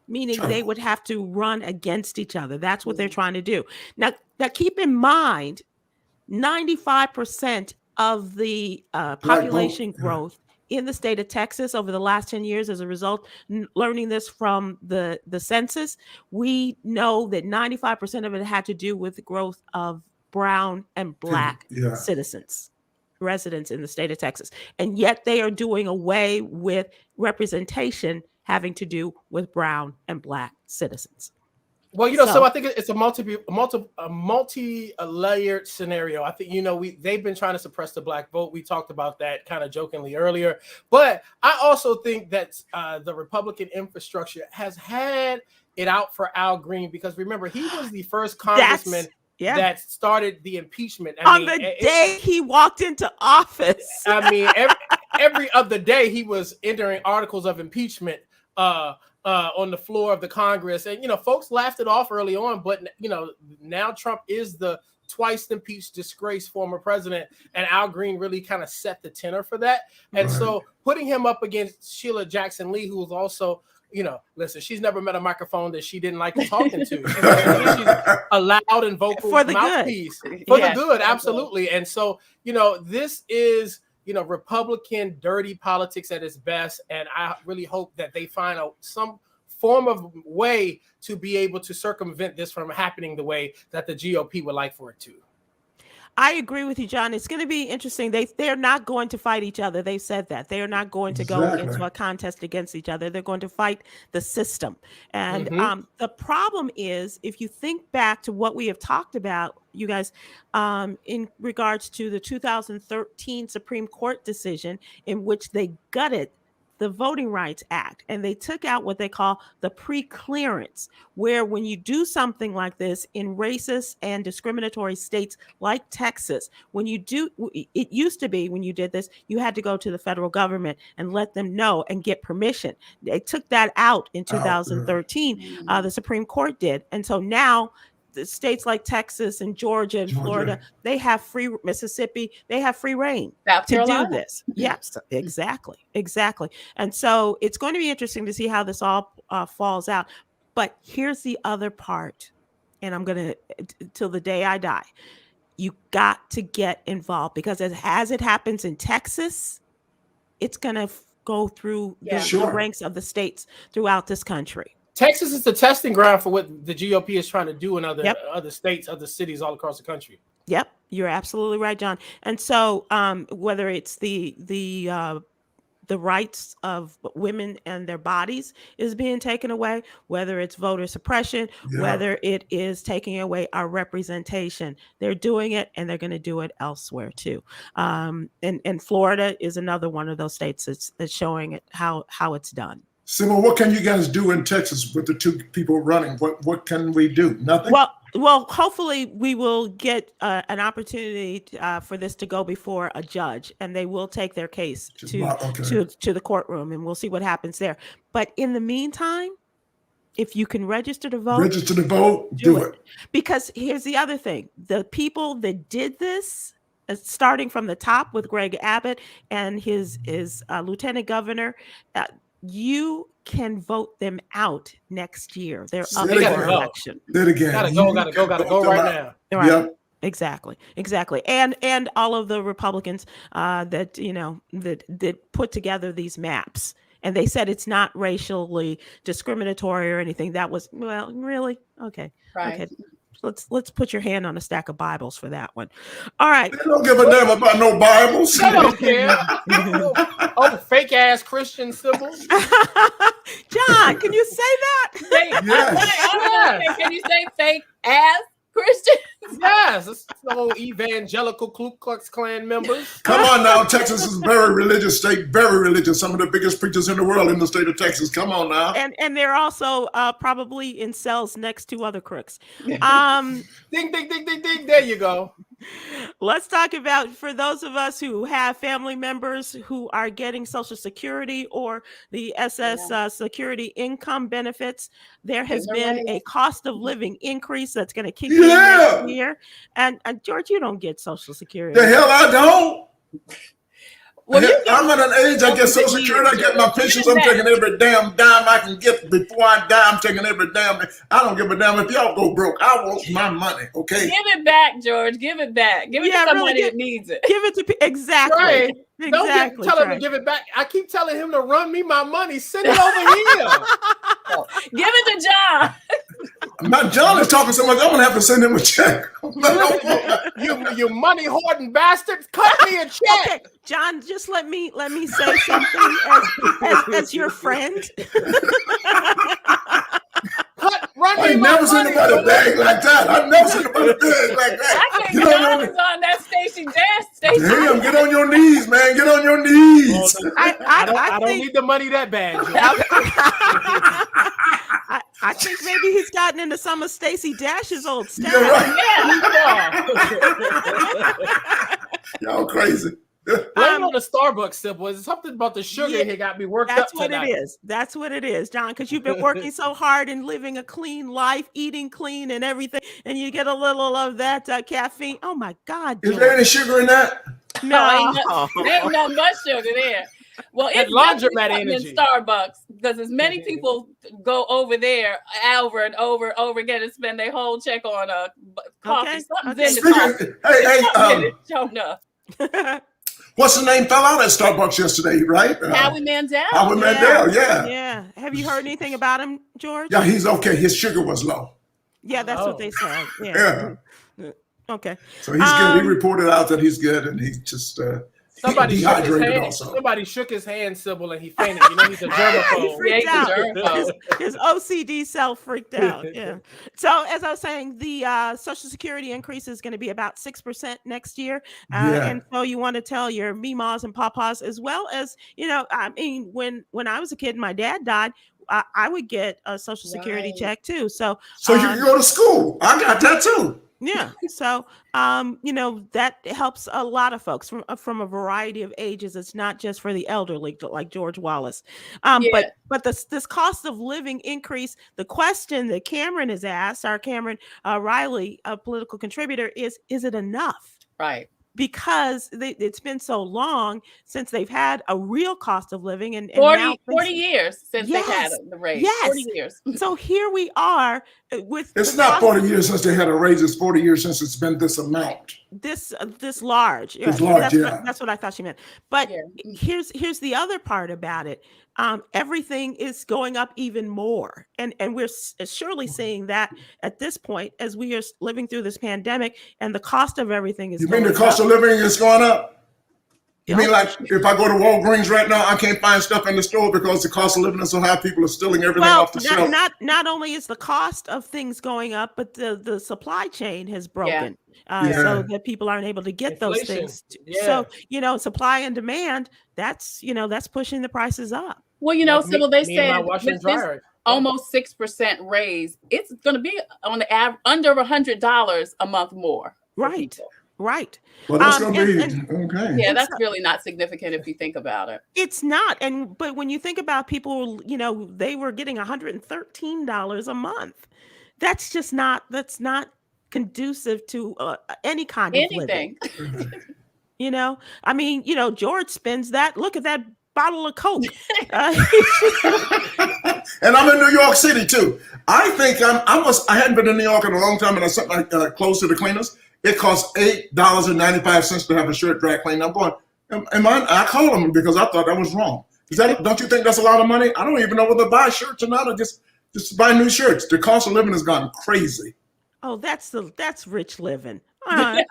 meaning they would have to run against each other. That's what they're trying to do. Now keep in mind, 95% of the population growth in the state of Texas over the last 10 years as a result, learning this from the census, we know that 95% of it had to do with the growth of brown and Black citizens, residents in the state of Texas. And yet they are doing away with representation having to do with brown and Black citizens. Well, so I think it's a multi-layered scenario. I think, they've been trying to suppress the Black vote. We talked about that kind of jokingly earlier. But I also think that the Republican infrastructure has had it out for Al Green, because remember, he was the first congressman that started the impeachment. On the day he walked into office. Every other day he was entering articles of impeachment on the floor of the Congress. And, folks laughed it off early on, but, now Trump is the twice impeached, disgraced former president, and Al Green really kind of set the tenor for that. And so putting him up against Sheila Jackson Lee, who was also, listen, she's never met a microphone that she didn't like talking to. She's a loud and vocal mouthpiece. For the good, absolutely. And so, this is, Republican dirty politics at its best. And I really hope that they find some form of way to be able to circumvent this from happening the way that the GOP would like for it to. I agree with you, John. It's going to be interesting. They're not going to fight each other. They've said that. They are not going to go into a contest against each other. They're going to fight the system. And the problem is, if you think back to what we have talked about, you guys, in regards to the 2013 Supreme Court decision in which they gutted the Voting Rights Act, and they took out what they call the pre-clearance, where when you do something like this in racist and discriminatory states like Texas, when you do, it used to be when you did this, you had to go to the federal government and let them know and get permission. They took that out in 2013, the Supreme Court did. And so now the states like Texas and Georgia and Florida, they have free, Mississippi, they have free reign to do this. Yes, exactly. And so it's going to be interesting to see how this all falls out. But here's the other part, and I'm going to, till the day I die, you got to get involved, because as it happens in Texas, it's going to go through the ranks of the states throughout this country. Texas is the testing ground for what the GOP is trying to do in other states, other cities all across the country. Yep, you're absolutely right, John. And so whether it's the rights of women and their bodies is being taken away, whether it's voter suppression, whether it is taking away our representation, they're doing it, and they're going to do it elsewhere too. And Florida is another one of those states that's showing it how it's done. Sybil, what can you guys do in Texas with the two people running? What can we do? Nothing? Well, hopefully we will get an opportunity for this to go before a judge, and they will take their case to the courtroom, and we'll see what happens there. But in the meantime, if you can register to vote, do it. Because here's the other thing. The people that did this, starting from the top with Greg Abbott and his lieutenant governor, you can vote them out next year. They're up for election. Gotta go right now. Right. Yep. Exactly. And all of the Republicans that put together these maps. And they said it's not racially discriminatory or anything. That was, well, really? Okay. Right. Okay. Let's put your hand on a stack of Bibles for that one. All right. They don't give a damn about no Bibles. They don't care. Oh, fake ass Christian Sybil. John, can you say that? Can you say fake ass Christians? Yes, it's the whole evangelical Ku Klux Klan members. Come on now, Texas is a very religious state, very religious. Some of the biggest preachers in the world in the state of Texas. Come on now. And they're also probably in cells next to other crooks. Ding, ding, ding, ding, ding. There you go. Let's talk about, for those of us who have family members who are getting Social Security or the SS Security income benefits, there has been a cost of living increase that's going to kick in next year. And George, you don't get Social Security. The hell I don't. Well, I'm at an age I get Social Security, I get my pensions, I'm taking every damn dime I can get before I die. I'm taking every damn. I don't give a damn if y'all go broke. I want my money, okay? Give it back, George. Give it back. Give it to somebody that needs it. Give it to exactly. Right. Don't tell him to give it back. I keep telling him to run me my money. Send it over here. Give it to John. My John is talking so much, I'm gonna have to send him a check. you money hoarding bastards, cut me a check. Okay, John, just let me say something as your friend. I ain't never seen anybody bag like that. I've never seen anybody bag like that. I can't get on that Stacey Dash. Damn, get on your knees, man. Get on your knees. I don't need the money that bad. I think maybe he's gotten into some of Stacey Dash's old stuff. Right. Y'all crazy. Blame on the Starbucks sip. Was something about the sugar here got me worked up tonight. That's what it is. That's what it is, John, because you've been working so hard and living a clean life, eating clean and everything, and you get a little of that caffeine. Oh my God, George. Is there any sugar in that? No, ain't no much sugar there. Well, it's laundromat energy in Starbucks because as many people go over there over and over again and spend their whole check on a coffee. Something's in the coffee. Shown up. What's the name fell out at Starbucks yesterday, right? Howie Mandel. Howie Mandel, yeah. Yeah. Have you heard anything about him, George? Yeah, he's okay. His sugar was low. Yeah, that's what they said. Yeah. Okay. So he's good. He reported out that he's good, and he's just dehydrated also. Somebody shook his hand, Sybil, and he fainted. You know, he's a germaphobe. His OCD self freaked out. Yeah. So as I was saying, the Social Security increase is going to be about 6% next year. And so you want to tell your meemaws and papas, as well as, you know, I mean, when I was a kid, my dad died. I would get a Social Security check too. So you can go to school. I got that too. Yeah. So, you know, that helps a lot of folks from a variety of ages. It's not just for the elderly, like George Wallace. But this cost of living increase, the question that Cameron has asked, our Cameron Riley, a political contributor, is it enough? Right. Because it's been so long since they've had a real cost of living, and 40 years since they've had the raise. Yes. 40 years. So here we are with. It's not 40 years since they had a raise. It's 40 years since it's been this amount. This large. It's large. That's what I thought she meant. But here's the other part about it. Everything is going up even more, and we're surely seeing that at this point as we are living through this pandemic, and the cost of everything is. You mean the cost of living is going up? You mean like if I go to Walgreens right now, I can't find stuff in the store because the cost of living is so high, people are stealing everything off the shelf. Not only is the cost of things going up, but the supply chain has broken. So that people aren't able to get those things. So, you know, supply and demand, that's pushing the prices up. Well, you know, Sybil, they said with this almost 6% raise, it's going to be on the average under $100 a month more. Right. Right. Well, that's going to be okay. Yeah, that's really not significant if you think about it. It's not. But when you think about people, you know, they were getting $113 a month. That's not conducive to any kind of living. You know, I mean, you know, George spends that. Look at that bottle of Coke. And I'm in New York City too. I think I hadn't been in New York in a long time, and I sent my clothes to the cleaners. It costs $8.95 to have a shirt dry cleaned. I'm going, I called them because I thought that was wrong. Don't you think that's a lot of money? I don't even know whether to buy shirts or not, or just buy new shirts. The cost of living has gone crazy. Oh, that's rich living. Do I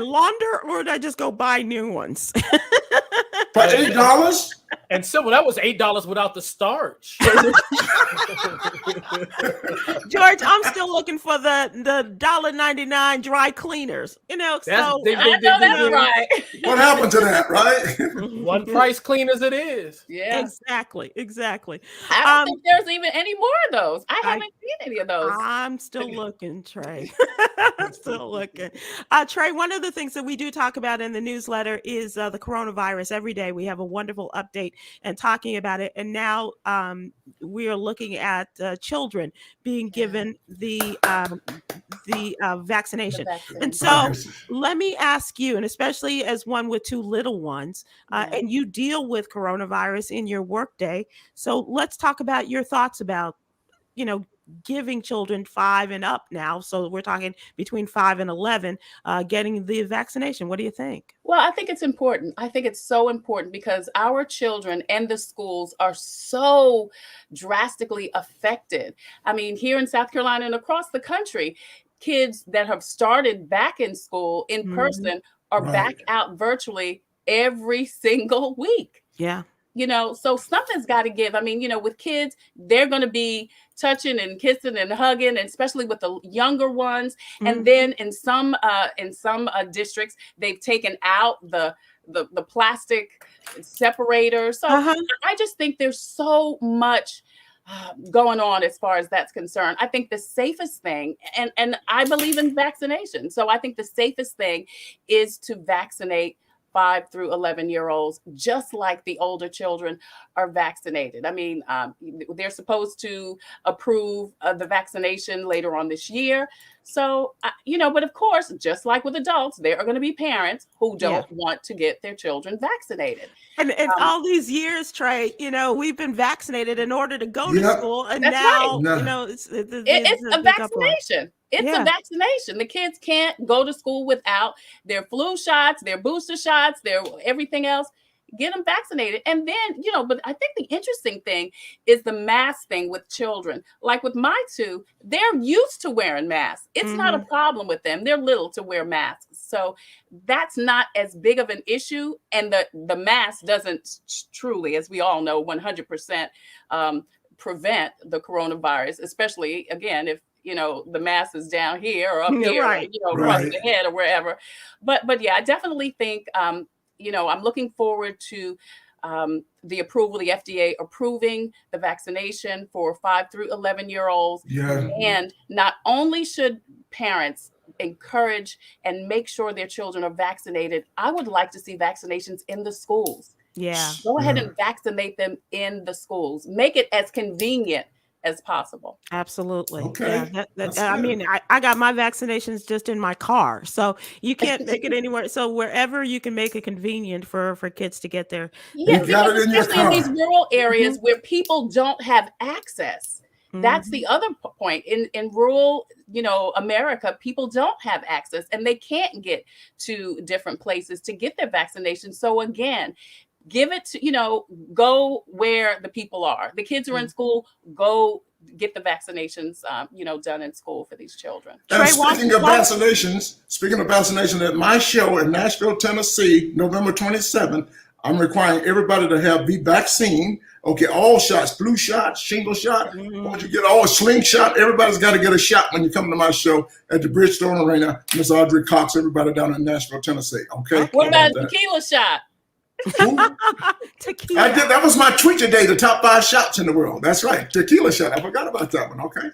launder or do I just go buy new ones? For $8? And Sybil, that was $8 without the starch. George, I'm still looking for the $1.99 dry cleaners. You know, I know that's right. What happened to that, right? One price clean as it is. Yeah. Exactly. I don't think there's even any more of those. I haven't seen any of those. I'm still looking, Trey. I'm still looking. Trey, one of the things that we do talk about in the newsletter is the coronavirus. Every day we have a wonderful update and talking about it. And now we are looking at children being given the vaccination. And so let me ask you, and especially as one with two little ones, and you deal with coronavirus in your workday. So let's talk about your thoughts about, giving children 5 and up now. So we're talking between 5 and 11, getting the vaccination. What do you think? Well, I think it's important. I think it's so important because our children and the schools are so drastically affected. I mean, here in South Carolina and across the country, kids that have started back in school in person are back out virtually every single week. Yeah. So something's got to give. I mean, with kids, they're going to be touching and kissing and hugging, and especially with the younger ones. And then in some districts, they've taken out the plastic separator. So I just think there's so much going on as far as that's concerned. I think the safest thing, and I believe in vaccination. So I think the safest thing is to vaccinate 5 through 11-year-olds, just like the older children are vaccinated. I mean, they're supposed to approve the vaccination later on this year. So, but of course, just like with adults, there are going to be parents who don't want to get their children vaccinated. And all these years, Trey, we've been vaccinated in order to go to school. And now, it's a vaccination. It's a vaccination. The kids can't go to school without their flu shots, their booster shots, their everything else. Get them vaccinated. And then, but I think the interesting thing is the mask thing with children. Like with my two, they're used to wearing masks. It's not a problem with them. They're little to wear masks. So that's not as big of an issue. And the mask doesn't truly, as we all know, 100% prevent the coronavirus, especially, again, if the mass is down here or up here, across the head or wherever. But yeah, I definitely think, I'm looking forward to the approval, the FDA approving the vaccination for 5 through 11-year-olds. Yeah. And not only should parents encourage and make sure their children are vaccinated, I would like to see vaccinations in the schools. Yeah. Go ahead and vaccinate them in the schools. Make it as convenient as possible. Absolutely. Okay. Yeah, I mean, I got my vaccinations just in my car, so you can't make it anywhere. So wherever you can make it convenient for kids to get there. Yeah, especially in these rural Mm-hmm. areas where people don't have access. That's the other point. In rural, America, people don't have access and they can't get to different places to get their vaccination. So again, give it to, go where the people are. The kids are in school, go get the vaccinations, done in school for these children. And speaking of vaccination, at my show in Nashville, Tennessee, November 27th, I'm requiring everybody to be vaccine. Okay, all shots, flu shot, shingle shot, once you get all slingshot, everybody's got to get a shot when you come to my show at the Bridgestone Arena. Miss Audrey Cox, everybody down in Nashville, Tennessee. Okay. What about a tequila shot? Tequila. I did. That was my tweet today. The top 5 shots in the world. That's right. Tequila shot. I forgot about that one. Okay.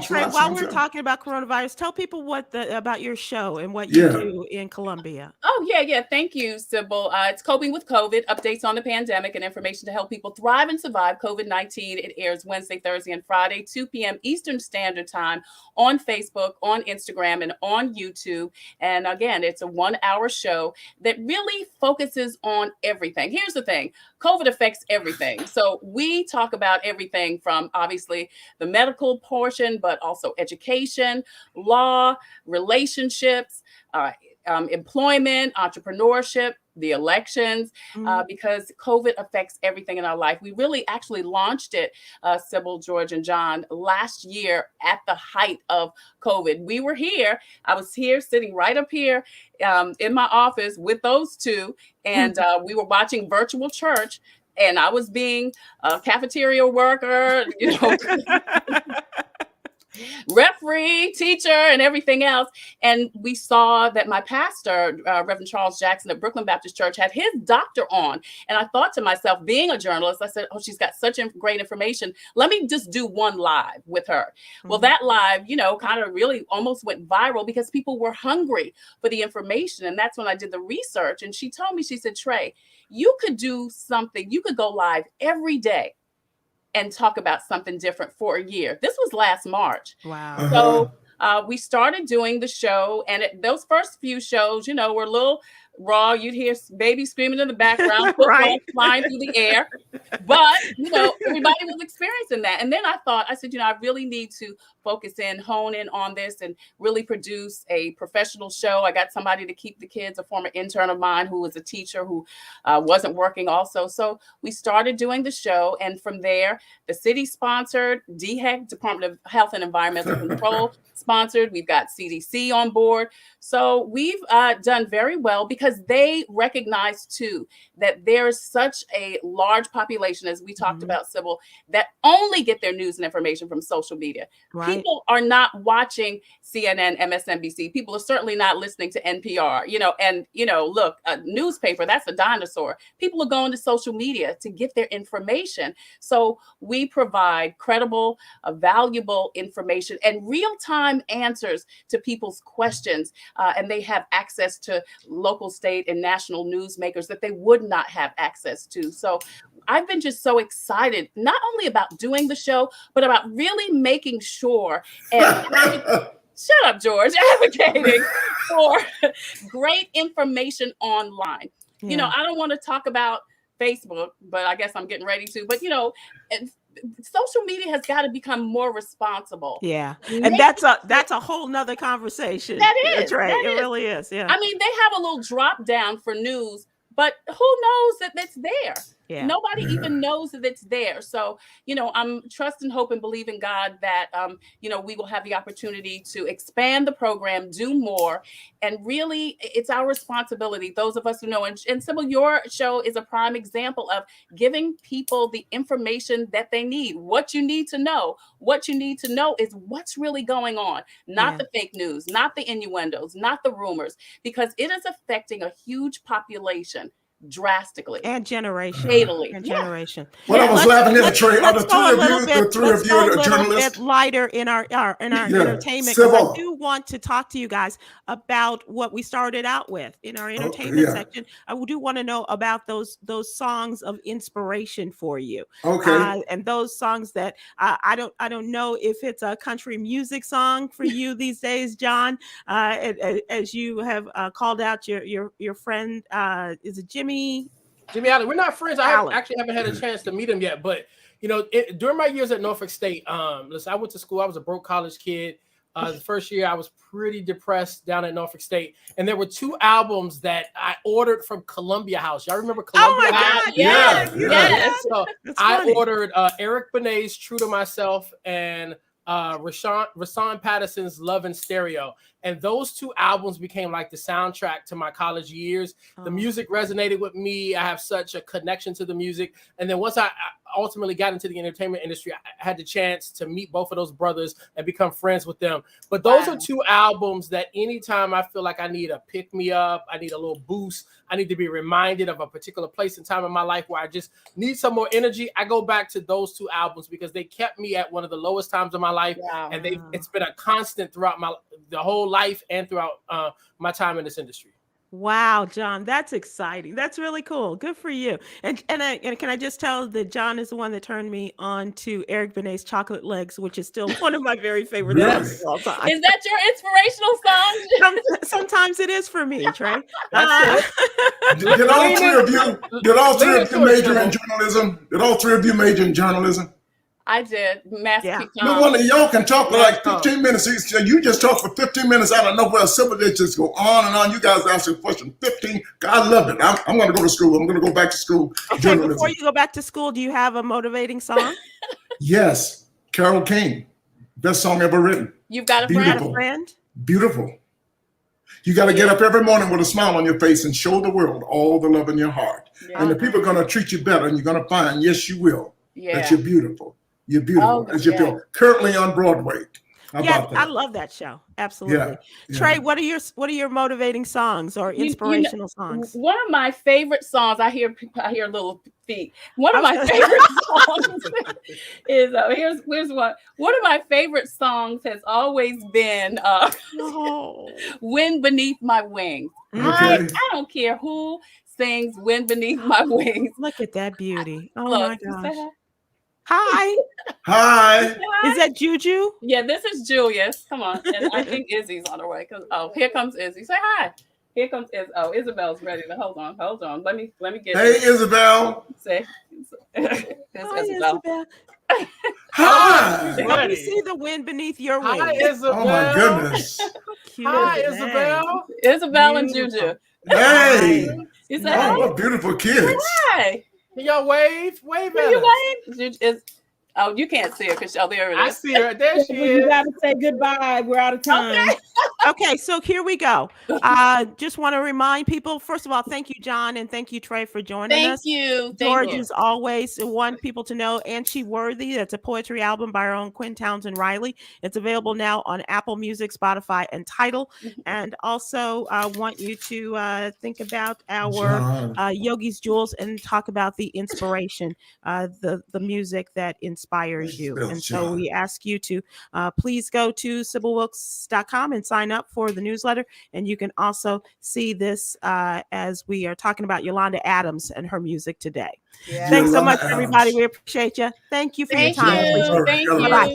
Trey, while we're talking about coronavirus, tell people about your show and what you do in Columbia. Oh, yeah. Thank you, Sybil. It's Coping with COVID, updates on the pandemic and information to help people thrive and survive COVID-19. It airs Wednesday, Thursday, and Friday, 2 p.m. Eastern Standard Time on Facebook, on Instagram, and on YouTube. And again, it's a 1-hour show that really focuses on everything. Here's the thing. COVID affects everything. So we talk about everything from obviously the medical portion, but also education, law, relationships, employment, entrepreneurship, the elections, because COVID affects everything in our life. We really actually launched it, Sybil, George, and John, last year at the height of COVID. We were here. I was here sitting right up here in my office with those two, and we were watching virtual church. and I was being a cafeteria worker, referee, teacher, and everything else. And we saw that my pastor, Reverend Charles Jackson at Brooklyn Baptist Church, had his doctor on. And I thought to myself, being a journalist, I said, oh, she's got such great information. Let me just do one live with her. Mm-hmm. Well, that live, kind of really almost went viral because people were hungry for the information. And that's when I did the research. And she told me, she said, Trey, you could do something. You could go live every day and talk about something different for a year. This was last March. Wow. So we started doing the show, and those first few shows, were a little raw. You'd hear baby screaming in the background, football flying through the air. But, everybody was experiencing that. And then I said, I really need to focus in, hone in on this and really produce a professional show. I got somebody to keep the kids, a former intern of mine who was a teacher who wasn't working also. So we started doing the show. And from there, the city sponsored, DHEC, Department of Health and Environmental Control, sponsored. We've got CDC on board. So we've done very well because they recognize too that there's such a large population, as we talked about, Sybil, that only get their news and information from social media. Right. People are not watching CNN, MSNBC. People are certainly not listening to NPR, look, a newspaper, that's a dinosaur. People are going to social media to get their information. So we provide credible, valuable information and real-time answers to people's questions. And they have access to local, state, and national newsmakers that they would not have access to. So I've been just so excited, not only about doing the show, but about really making sure and shut up, George, advocating for great information online. Yeah. I don't want to talk about Facebook, but I guess I'm getting ready to. But, social media has got to become more responsible. Yeah. And that's a whole nother conversation. That is. Right. That it really is. Yeah. I mean, they have a little drop down for news, but who knows that it's there? Yeah. Nobody even knows that it's there. So, I'm trusting, hope, and believe in God that, we will have the opportunity to expand the program, do more. And really, it's our responsibility, those of us who know. And Sybil, your show is a prime example of giving people the information that they need, what you need to know. What you need to know is what's really going on, not the fake news, not the innuendos, not the rumors, because it is affecting a huge population drastically and generation, fatally, and generation. Well, I was laughing at Trey. Are the three of you a little bit lighter in our entertainment? Because I do want to talk to you guys about what we started out with in our entertainment section. I do want to know about those songs of inspiration for you. Okay, and those songs that I don't know if it's a country music song for you these days, John. As you have called out your friend, is it Jimmy Allen? We're not friends. I actually haven't had a chance to meet him yet. But during my years at Norfolk State, listen, I went to school. I was a broke college kid. The first year I was pretty depressed down at Norfolk State, and there were 2 albums that I ordered from Columbia House. Y'all remember Columbia House? God, yes. So I ordered Eric Benet's "True to Myself" and Rashawn Patterson's "Love in Stereo," and those 2 albums became like the soundtrack to my college years. The music resonated with me. I have such a connection to the music. And then once I ultimately got into the entertainment industry, I had the chance to meet both of those brothers and become friends with them. But those are 2 albums that anytime I feel like I need a pick me up, I need a little boost, I need to be reminded of a particular place and time in my life where I just need some more energy, I go back to those 2 albums because they kept me at one of the lowest times of my life. Wow. And it's been a constant throughout the whole life and throughout my time in this industry. Wow, John, that's exciting. That's really cool. Good for you. And can I just tell that John is the one that turned me on to Eric Benet's "Chocolate Legs," which is still one of my very favorite songs of all time. Is that your inspirational song? Sometimes it is for me, Trey. Did all three of you major in journalism? Did all 3 of you major in journalism? I did. No wonder y'all can talk for like 15 minutes. You just talk for 15 minutes out of nowhere. Sybil, they just go on and on. You guys ask a question 15. I love it. I'm going to go to school. I'm going to go back to school. Okay, before you go back to school, do you have a motivating song? Yes. Carole King. Best song ever written. You've got a friend? Friend? Beautiful. You got to get up every morning with a smile on your face and show the world all the love in your heart. Yeah. And the people are going to treat you better, and you're going to find, yes, you will, that you're beautiful. You're beautiful as you feel. Currently on Broadway. How about that? I love that show. Absolutely. Yeah. Trey, what are your motivating songs or inspirational songs? One of my favorite songs, I hear little feet. One of my favorite songs is here's one. One of my favorite songs has always been "Wind Beneath My Wings." Okay. I don't care who sings "Wind Beneath My Wings." Look at that beauty. Oh Look, my gosh. Hi. Hi. Is that Juju? Yeah, this is Julius. Come on. And I think Izzy's on her way. Here comes Izzy. Say hi. Here comes Izzy. Oh, Isabel's ready to hold on. Let me get Hey, Isabel. Say Hi, Isabel. Hi. Let me see the wind beneath your wings. Hi, Isabel. Oh my goodness. Hi, Isabel. Isabel and Juju. Hey. You say Oh, what beautiful kids. hi. Can y'all wave? Wave at You us. wave? You can't see her because there it is. I see her. There she You is. gotta say goodbye. We're out of time. Okay, so here we go. Just want to remind people, first of all, thank you, John, and thank you, Trey, for joining us. Thank you. George is always want people to know "And She Worthy." That's a poetry album by our own Quinn Townsend Riley. It's available now on Apple Music, Spotify, and Tidal. And also want you to think about our Yogi's Jewels and talk about the inspiration, the music that inspires you. And so we ask you to please go to SybilWilkes.com and sign up for the newsletter. And you can also see this as we are talking about Yolanda Adams and her music today. Yeah. Thanks so Yolanda much, everybody. Adams. We appreciate you. Thank you for your Thank time. you. Appreciate it. Thank you. Bye-bye.